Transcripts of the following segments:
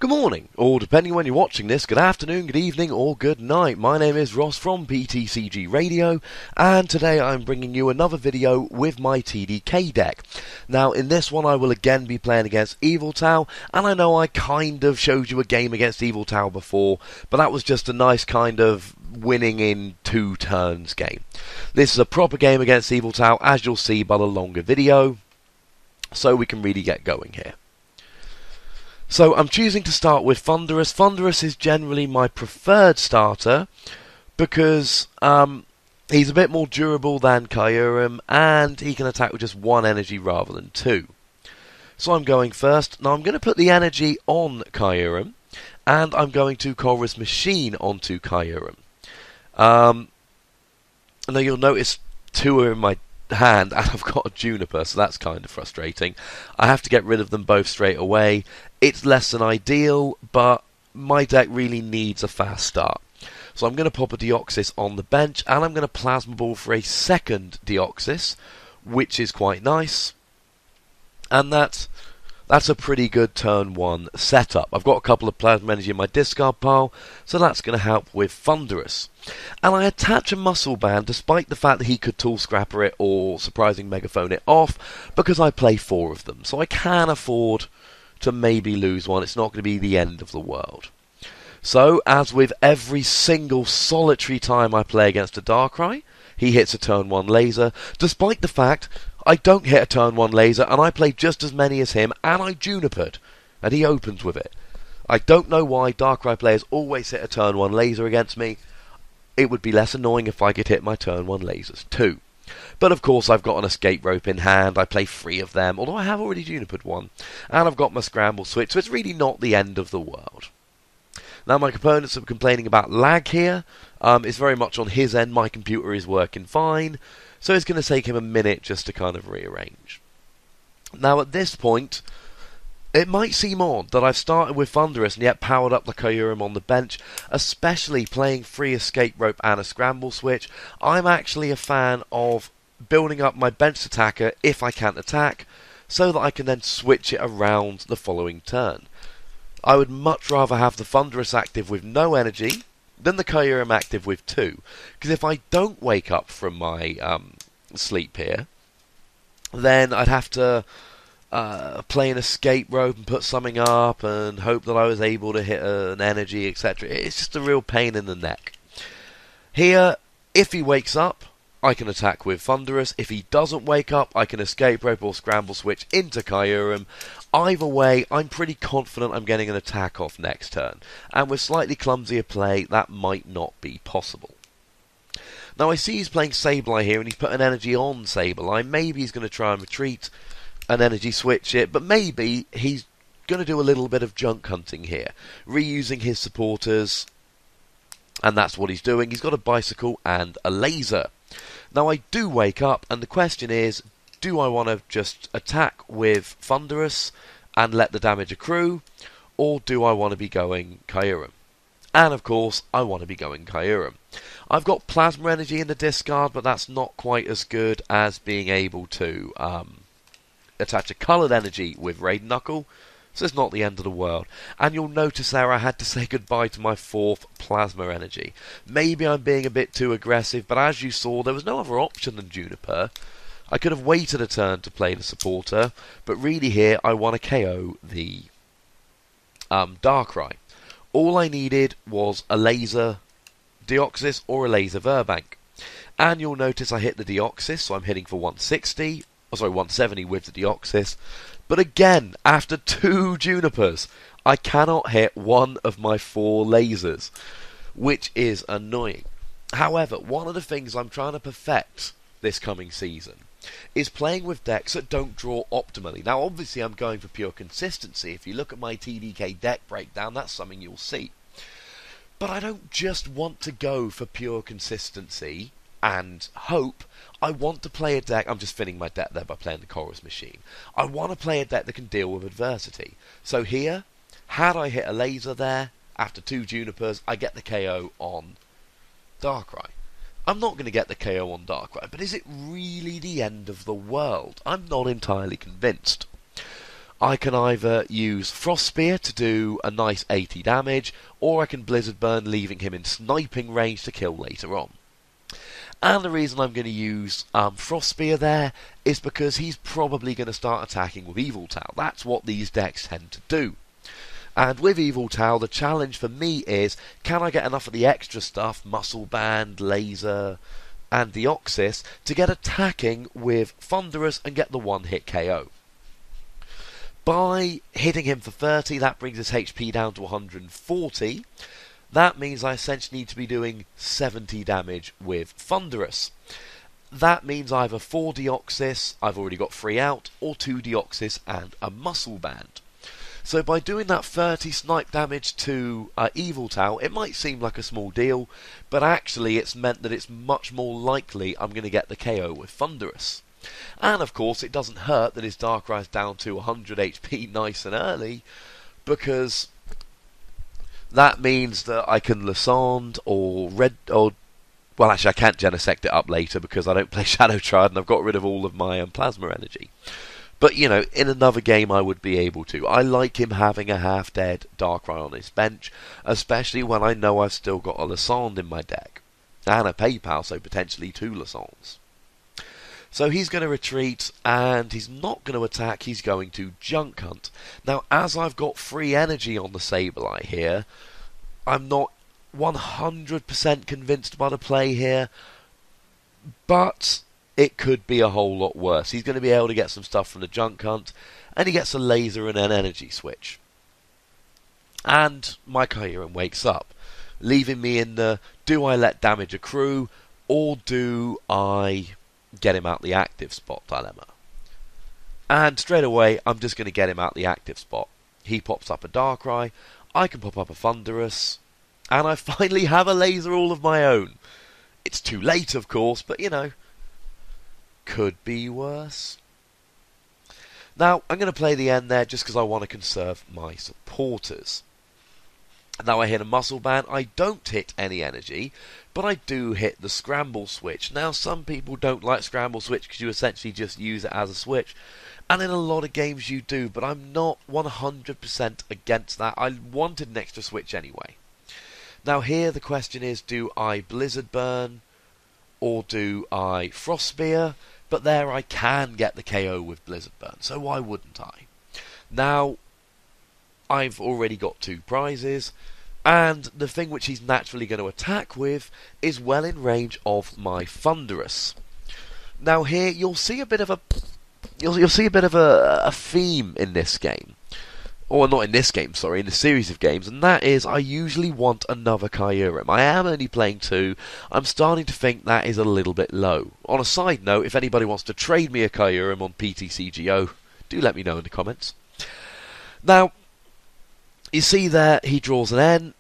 Good morning, or depending on when you're watching this, good afternoon, good evening, or good night. My name is Ross from PTCGRadio, and today I'm bringing you another video with my TDK deck. Now, in this one I will again be playing against Yveltal, and I know I kind of showed you a game against Yveltal before, but that was just a nice kind of winning in 2 turns game. This is a proper game against Yveltal, as you'll see by the longer video, so we can really get going here. So I'm choosing to start with Thunderous. Thunderous is generally my preferred starter because he's a bit more durable than Kyurem and he can attack with just 1 energy rather than 2. So I'm going first. Now I'm going to put the energy on Kyurem and I'm going to Chorus Machine onto Kyurem. Now you'll notice 2 are in my hand and I've got a Juniper, so that's kind of frustrating. I have to get rid of them both straight away. It's less than ideal, but my deck really needs a fast start. So I'm going to pop a Deoxys on the bench and I'm going to Plasma Ball for a second Deoxys, which is quite nice. And that's a pretty good turn 1 setup. I've got a couple of Plasma Energy in my discard pile, so that's going to help with Thunderous. And I attach a Muscle Band despite the fact that he could Tool Scrapper it or Surprising Megaphone it off, because I play 4 of them. So I can afford to maybe lose one. It's not going to be the end of the world. So, as with every single solitary time I play against a Darkrai, he hits a turn 1 laser, despite the fact I don't hit a turn 1 laser and I play just as many as him and I Junipered, and he opens with it. I don't know why Darkrai players always hit a turn 1 laser against me. It would be less annoying if I could hit my turn 1 lasers too. But of course I've got an Escape Rope in hand, I play 3 of them, although I have already Junipered 1. And I've got my Scramble Switch, so it's really not the end of the world. Now my opponents are complaining about lag here. It's very much on his end, my computer is working fine. So it's going to take him a minute just to kind of rearrange. Now at this point, it might seem odd that I've started with Thunderous and yet powered up the Kyurem on the bench, especially playing 3 Escape Rope and a Scramble Switch. I'm actually a fan of building up my bench attacker if I can't attack, so that I can then switch it around the following turn. I would much rather have the Thunderous active with no energy than the Kyurem active with 2, because if I don't wake up from my sleep here, then I'd have to play an Escape Rope and put something up and hope that I was able to hit an energy, etc. It's just a real pain in the neck. Here, if he wakes up, I can attack with Thunderous. If he doesn't wake up, I can Escape Rope or Scramble Switch into Kyurem. Either way, I'm pretty confident I'm getting an attack off next turn. And with slightly clumsier play, that might not be possible. Now I see he's playing Sableye here and he's put an energy on Sableye. Maybe he's going to try and retreat and energy switch it, but maybe he's going to do a little bit of junk hunting here, reusing his supporters, and that's what he's doing. He's got a Bicycle and a Laser. Now I do wake up, and the question is, do I want to just attack with Thunderous and let the damage accrue, or do I want to be going Kyurem? And of course, I want to be going Kyurem. I've got Plasma Energy in the discard, but that's not quite as good as being able to attach a coloured energy with Raid Knuckle, so it's not the end of the world. And you'll notice there I had to say goodbye to my 4th Plasma Energy. Maybe I'm being a bit too aggressive, but as you saw, there was no other option than Juniper. I could have waited a turn to play the supporter, but really here I want to KO the Darkrai. All I needed was a Laser Deoxys or a Laser Verbank. And you'll notice I hit the Deoxys, so I'm hitting for 160. 170 with the Deoxys. But again, after 2 Junipers, I cannot hit one of my 4 lasers, which is annoying. However, one of the things I'm trying to perfect this coming season is playing with decks that don't draw optimally. Now, obviously, I'm going for pure consistency. If you look at my TDK deck breakdown, that's something you'll see. But I don't just want to go for pure consistency and hope. I want to play a deck. I'm just filling my deck there by playing the Chorus Machine. I want to play a deck that can deal with adversity. So here, had I hit a laser there, after 2 Junipers, I get the KO on Darkrai. I'm not going to get the KO on Darkrai, but is it really the end of the world? I'm not entirely convinced. I can either use Frost Spear to do a nice 80 damage, or I can Blizzard Burn, leaving him in sniping range to kill later on. And the reason I'm going to use Frost Spear there is because he's probably going to start attacking with Yveltal. That's what these decks tend to do. And with Yveltal, the challenge for me is, can I get enough of the extra stuff, Muscle Band, Laser, and Deoxys, to get attacking with Thunderous and get the one-hit KO. By hitting him for 30, that brings his HP down to 140. That means I essentially need to be doing 70 damage with Thunderous. That means either 4 Deoxys, I've already got 3 out, or 2 Deoxys and a Muscle Band. So by doing that 30 snipe damage to Yveltal, it might seem like a small deal, but actually it's meant that it's much more likely I'm going to get the KO with Thunderous. And of course it doesn't hurt that his Darkrai's down to 100 HP nice and early, because that means that I can Lysand or well, actually I can't Genesect it up later because I don't play Shadow Triad and I've got rid of all of my Plasma Energy. But, you know, in another game I would be able to. I like him having a half-dead Darkrai on his bench, especially when I know I've still got a Lysand in my deck. And a PayPal, so potentially 2 Lysands. So he's going to retreat, and he's not going to attack, he's going to Junk Hunt. Now, as I've got free energy on the Sableye here, I'm not 100% convinced by the play here, but it could be a whole lot worse. He's going to be able to get some stuff from the Junk Hunt, and he gets a Laser and an Energy Switch. And my Kyurem wakes up, leaving me in the, do I let damage accrue, or do I get him out the active spot dilemma? And straight away, I'm just going to get him out the active spot. He pops up a Darkrai, I can pop up a Thunderous, and I finally have a Laser all of my own. It's too late, of course, but you know, could be worse. Now, I'm going to play the end there just because I want to conserve my supporters. Now I hit a Muscle Band. I don't hit any energy, but I do hit the Scramble Switch. Now, some people don't like Scramble Switch because you essentially just use it as a switch, and in a lot of games you do, but I'm not 100% against that. I wanted an extra switch anyway. Now here the question is, do I Blizzard Burn or do I Frost Spear? But there I can get the KO with Blizzard Burn, so why wouldn't I? Now, I've already got 2 prizes, and the thing which he's naturally going to attack with is well in range of my Thunderous. Now here you'll see a bit of a a theme in this game. Or not in this game, sorry, in the series of games, and that is I usually want another Kyurem. I am only playing 2. I'm starting to think that is a little bit low. On a side note, if anybody wants to trade me a Kyurem on PTCGO, do let me know in the comments. Now, you see there, he draws an N,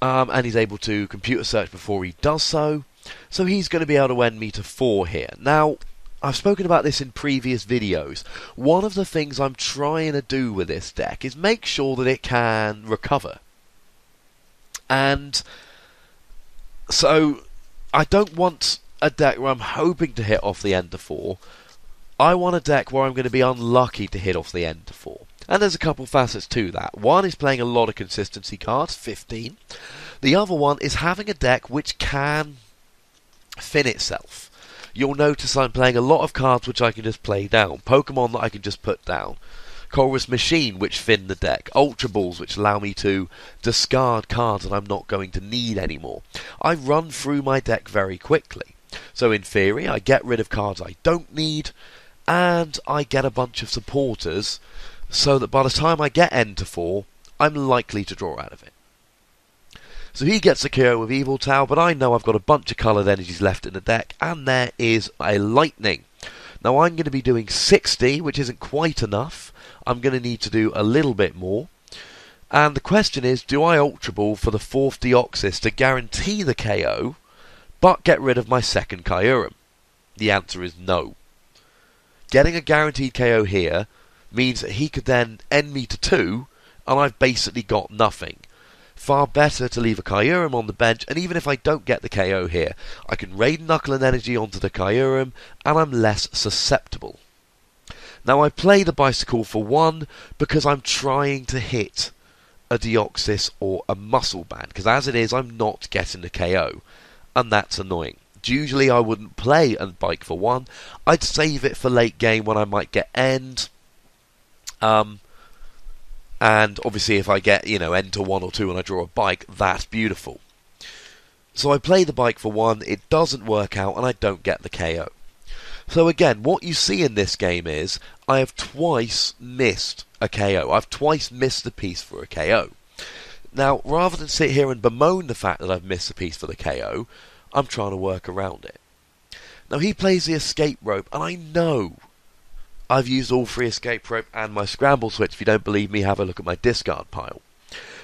and he's able to computer search before he does so. So he's going to be able to end me to 4 here. Now, I've spoken about this in previous videos. One of the things I'm trying to do with this deck is make sure that it can recover. And so I don't want a deck where I'm hoping to hit off the end to 4. I want a deck where I'm going to be unlucky to hit off the end to 4. And there's a couple facets to that. One is playing a lot of consistency cards, 15. The other one is having a deck which can fin itself. You'll notice I'm playing a lot of cards which I can just play down. Pokemon that I can just put down. Chorus Machine, which fin the deck. Ultra Balls, which allow me to discard cards that I'm not going to need anymore. I run through my deck very quickly. So in theory, I get rid of cards I don't need, and I get a bunch of supporters, so that by the time I get N to 4, I'm likely to draw out of it. So he gets a KO with Yveltal, but I know I've got a bunch of coloured energies left in the deck, and there is a Lightning. Now I'm going to be doing 60, which isn't quite enough. I'm going to need to do a little bit more. And the question is, do I Ultra Ball for the 4th Deoxys to guarantee the KO, but get rid of my second Kyurem? The answer is no. Getting a guaranteed KO here means that he could then end me to 2, and I've basically got nothing. Far better to leave a Kyurem on the bench, and even if I don't get the KO here, I can raid Knuckle and Energy onto the Kyurem, and I'm less susceptible. Now I play the bicycle for 1 because I'm trying to hit a Deoxys or a muscle band, because as it is I'm not getting the KO, and that's annoying. Usually I wouldn't play a bike for 1, I'd save it for late game when I might get end, and obviously if I get, end to 1 or 2 and I draw a bike, that's beautiful. So I play the bike for 1, it doesn't work out, and I don't get the KO. So again, what you see in this game is, I have twice missed a KO. I've twice missed the piece for a KO. Now, rather than sit here and bemoan the fact that I've missed the piece for the KO, I'm trying to work around it. Now, he plays the escape rope, and I know I've used all 3 escape rope and my scramble switch. If you don't believe me, have a look at my discard pile.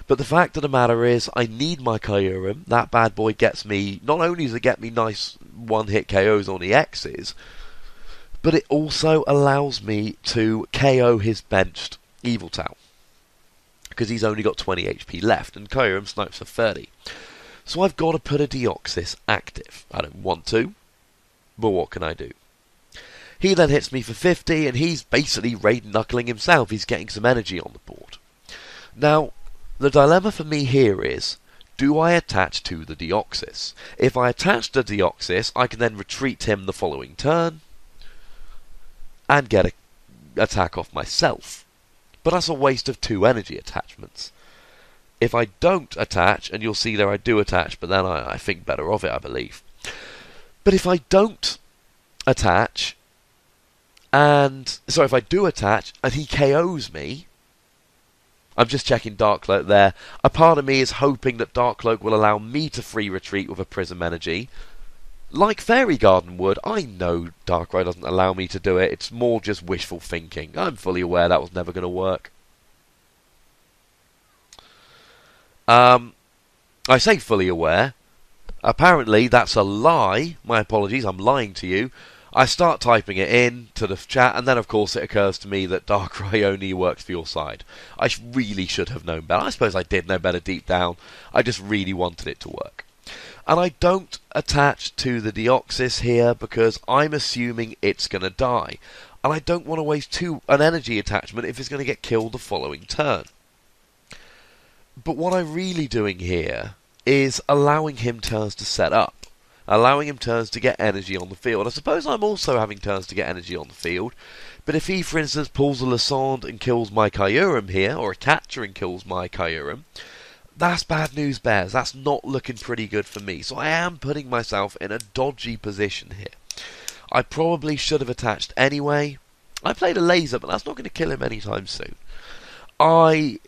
But the fact of the matter is, I need my Kyurem. That bad boy gets me, not only does it get me nice one-hit KOs on the X's, but it also allows me to KO his benched Yveltal, because he's only got 20 HP left, and Kyurem snipes for 30. So I've got to put a Deoxys active. I don't want to, but what can I do? He then hits me for 50, and he's basically raid-knuckling himself. He's getting some energy on the board. Now, the dilemma for me here is, do I attach to the Deoxys? If I attach to Deoxys, I can then retreat him the following turn, and get an attack off myself. But that's a waste of 2 energy attachments. If I don't attach, and you'll see there I do attach, but then I think better of it, I believe. But if I don't attach, if I do attach, and he KOs me, I'm just checking Dark Cloak there. A part of me is hoping that Dark Cloak will allow me to free retreat with a Prism Energy. Like Fairy Garden would. I know Darkrai doesn't allow me to do it. It's more just wishful thinking. I'm fully aware that was never going to work. I say fully aware. Apparently that's a lie. My apologies, I'm lying to you. I start typing it in to the chat, and then of course it occurs to me that Darkrai only works for your side. I really should have known better. I suppose I did know better deep down. I just really wanted it to work. And I don't attach to the Deoxys here because I'm assuming it's going to die. And I don't want to waste an energy attachment if it's going to get killed the following turn. But what I'm really doing here is allowing him turns to set up. Allowing him turns to get energy on the field. I suppose I'm also having turns to get energy on the field. But if he, for instance, pulls a Lysandre and kills my Kyurem here, or a Catcher and kills my Kyurem, that's bad news, bears. That's not looking pretty good for me. So I am putting myself in a dodgy position here. I probably should have attached anyway. I played a laser, but that's not going to kill him anytime soon. I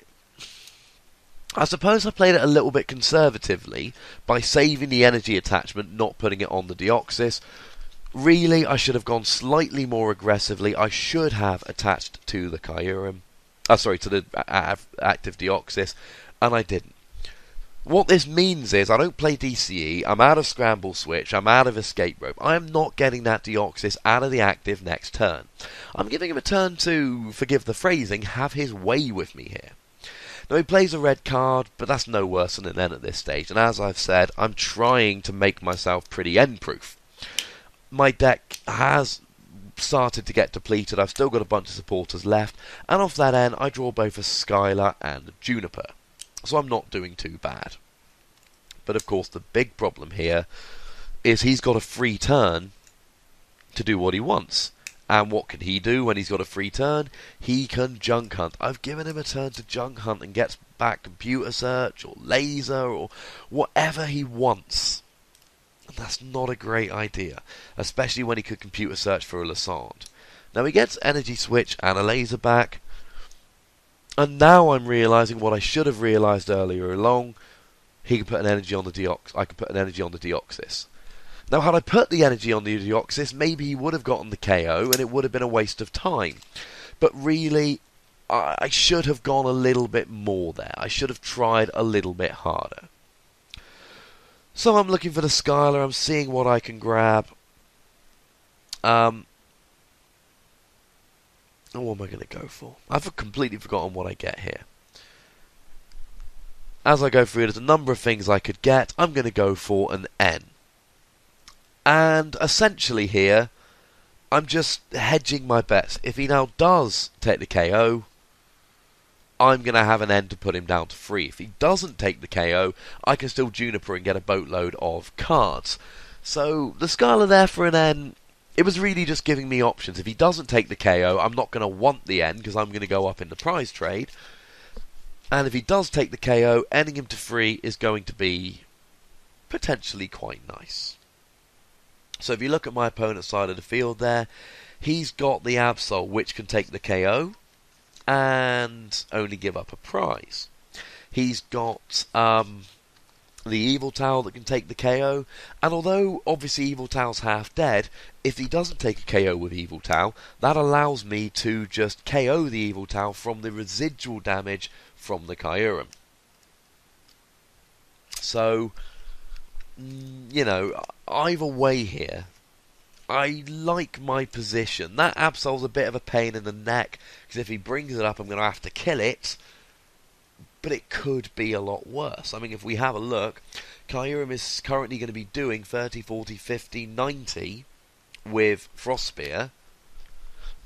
suppose I played it a little bit conservatively by saving the energy attachment, not putting it on the Deoxys. Really, I should have gone slightly more aggressively. I should have attached to the Kyurem. To the active Deoxys, and I didn't. What this means is I don't play DCE, I'm out of Scramble Switch, I'm out of Escape Rope. I am not getting that Deoxys out of the active next turn. I'm giving him a turn to, forgive the phrasing, have his way with me here. Now he plays a red card, but that's no worse than an N at this stage. And as I've said, I'm trying to make myself pretty end-proof. My deck has started to get depleted, I've still got a bunch of supporters left, and off that end I draw both a Skylar and a Juniper. So I'm not doing too bad. But of course the big problem here is he's got a free turn to do what he wants. And what can he do when he's got a free turn? He can junk hunt. I've given him a turn to junk hunt and gets back computer search or laser or whatever he wants. And that's not a great idea, especially when he could computer search for a Lysandre. Now he gets energy switch and a laser back. And now I'm realising what I should have realised earlier along. He can put an energy on the Deoxys. I can put an energy on the Deoxys. Now, had I put the energy on the Deoxys, maybe he would have gotten the KO, and it would have been a waste of time. But really, I should have gone a little bit more there. I should have tried a little bit harder. So I'm looking for the Skylar. I'm seeing what I can grab. What am I going to go for? I've completely forgotten what I get here. As I go through, there's a number of things I could get. I'm going to go for an N. And essentially here, I'm just hedging my bets. If he now does take the KO, I'm going to have an end to put him down to 3. If he doesn't take the KO, I can still Juniper and get a boatload of cards. So the Scarlet there for an N, it was really just giving me options. If he doesn't take the KO, I'm not going to want the N because I'm going to go up in the prize trade. And if he does take the KO, ending him to 3 is going to be potentially quite nice. So if you look at my opponent's side of the field there, he's got the Absol, which can take the KO and only give up a prize. He's got the Yveltal that can take the KO, and although obviously Yveltal's half dead, if he doesn't take a KO with Yveltal, that allows me to just KO the Yveltal from the residual damage from the Kyurem. So, you know, either way here, I like my position. That Absol's a bit of a pain in the neck, because if he brings it up, I'm going to have to kill it. But it could be a lot worse. I mean, if we have a look, Kyurem is currently going to be doing 30, 40, 50, 90 with Frost Spear.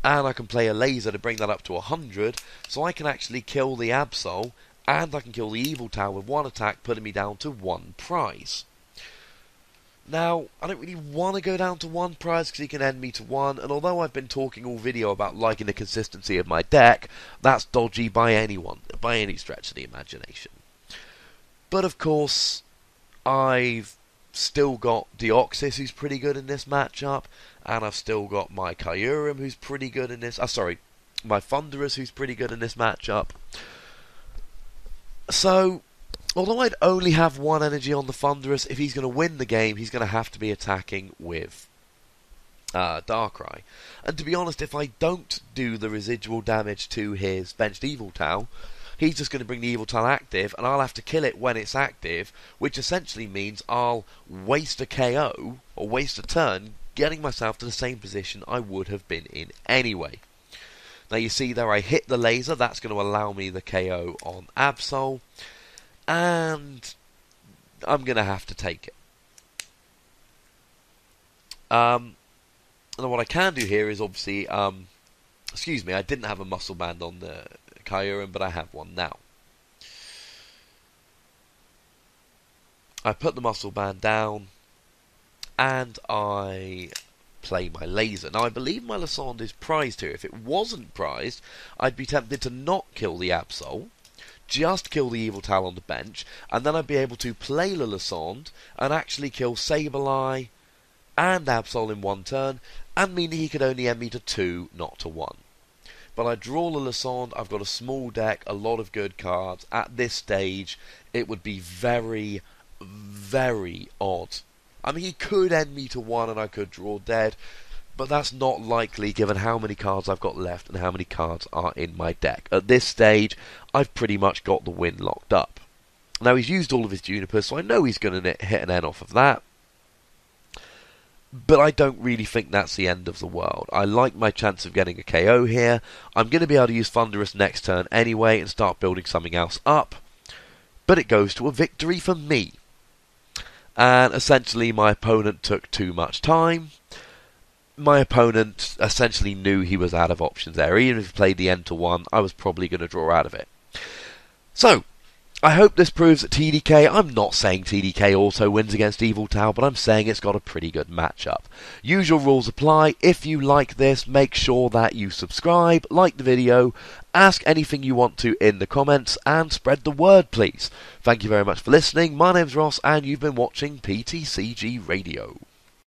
And I can play a laser to bring that up to 100, so I can actually kill the Absol, and I can kill the Yveltal with one attack, putting me down to 1 prize. Now, I don't really want to go down to 1 prize because he can end me to 1, and although I've been talking all video about liking the consistency of my deck, that's dodgy by anyone, by any stretch of the imagination. But of course, I've still got Deoxys, who's pretty good in this matchup, and I've still got my Kyurem, who's pretty good in this, my Thunderous, who's pretty good in this matchup. So, although I'd only have 1 energy on the Thunderous, if he's going to win the game, he's going to have to be attacking with Darkrai. And to be honest, if I don't do the residual damage to his benched Yveltal, he's just going to bring the Yveltal active, and I'll have to kill it when it's active, which essentially means I'll waste a KO, or waste a turn, getting myself to the same position I would have been in anyway. Now you see there I hit the laser, that's going to allow me the KO on Absol. And I'm going to have to take it. And what I can do here is obviously, excuse me, I didn't have a muscle band on the Kyurem, but I have one now. I put the muscle band down, and I play my laser. Now I believe my Lasond is prized here. If it wasn't prized, I'd be tempted to not kill the Absol, just kill the Yveltal on the bench, and then I'd be able to play the Lasond and actually kill Sableye and Absol in 1 turn, and mean he could only end me to 2, not to 1. But I draw the Lasond, I've got a small deck, a lot of good cards. At this stage, it would be very, very odd. I mean, he could end me to 1 and I could draw dead, but that's not likely given how many cards I've got left and how many cards are in my deck. At this stage, I've pretty much got the win locked up. Now, he's used all of his Juniper, so I know he's going to hit an N off of that. But I don't really think that's the end of the world. I like my chance of getting a KO here. I'm going to be able to use Thunderous next turn anyway and start building something else up. But it goes to a victory for me. And essentially my opponent took too much time. My opponent essentially knew he was out of options there. Even if he played the N to 1, I was probably going to draw out of it. So, I hope this proves that TDK, I'm not saying TDK also wins against Yveltal, but I'm saying it's got a pretty good matchup. Usual rules apply. If you like this, make sure that you subscribe, like the video, ask anything you want to in the comments, and spread the word, please. Thank you very much for listening. My name's Ross, and you've been watching PTCG Radio.